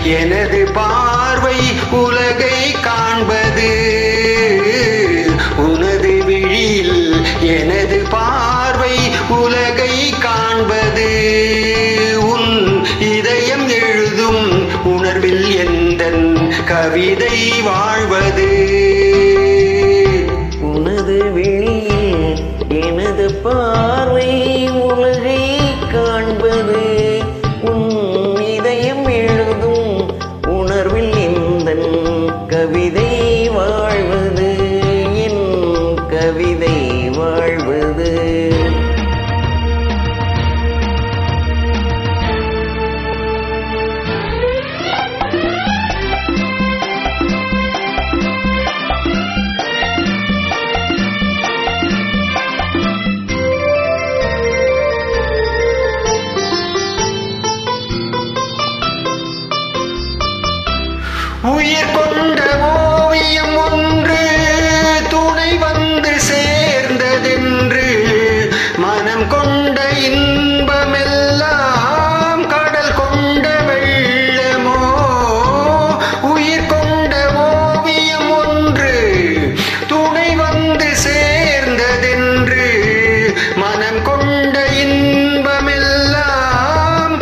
எனது பார்வை உலகை காண்பது. உனது விழியில் எனது பார்வை உலகை காண்பது. உன் இதயம் எழுதும் உணர்வில் எந்தன் கவிதை வாழ்வது. உனது விழியில் எனது பார்வை உலகை காண்பது. உன் இதயம் எழுதும் உணர்வில் எந்தன் கவிதை வாழ்வது. என் கவிதை வாழ்வது. உயிர் கொண்ட ஓவியம் ஒன்று துணை வந்து சேர்ந்ததென்று மனம் கொண்ட இன்பமெல்லாம் கடல் கொண்ட வெள்ளமோ. உயிர் கொண்ட ஓவியம் ஒன்று துணை வந்து சேர்ந்ததென்று மனம் கொண்ட இன்பமெல்லாம்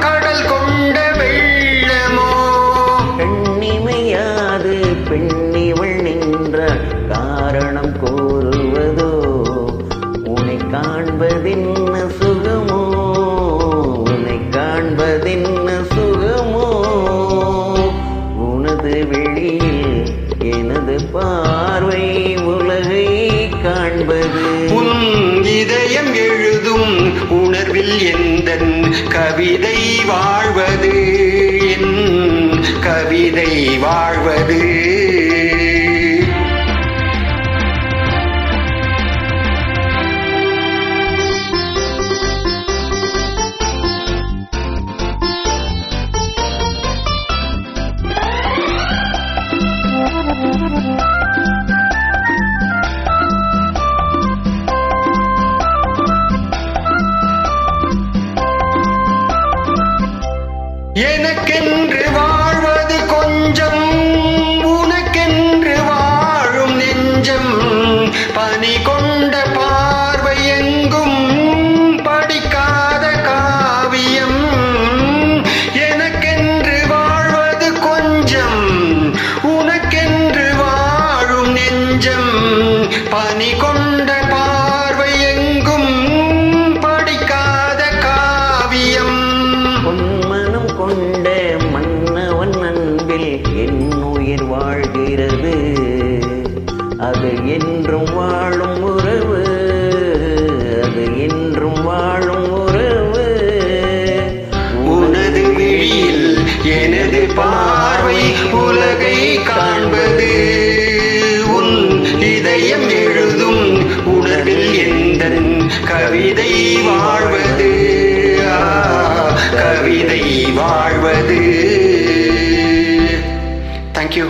கடல் கொண்ட வெள்ளமோ. பெண்ணிவள் நின்ற காரணம் கூறுவதோ உன்னை காண்பதென்ன சுகமோ. உன்னை காண்பதென்ன சுகமோ. உனது வெளியில் எனது பார்வை உலகை காண்பது. உன் இதயம் எழுதும் உணர்வில் எந்தன் கவிதை வாழ்வது. என் கவிதை வாழ்வது. எனக்கென்று வாழ்வது கொஞ்சம், உனக்கென்று வாழும் நெஞ்சம். பனி கொண்ட பார்வை எங்கும் படிக்காத காவியம். எனக்கென்று வாழ்வது கொஞ்சம், உனக்கென்று வாழும் நெஞ்சம். பனி கொண்ட பார்வை எங்கும் படிக்காத காவியம். பொன்மனம் கொண்ட மன்னவன் அன்பில் என் உயிர் வாழ்கிறது. அது என்றும் வாழும் உறவு. அது என்றும் வாழும் உறவு. உனது விழியில் எனது பார்வை உலகை காண்பது. உன் இதயம் எழுதும் உணர்வில் எந்தன் கவிதை வாழ்வது. கவிதை வாழ்வது. Thank you.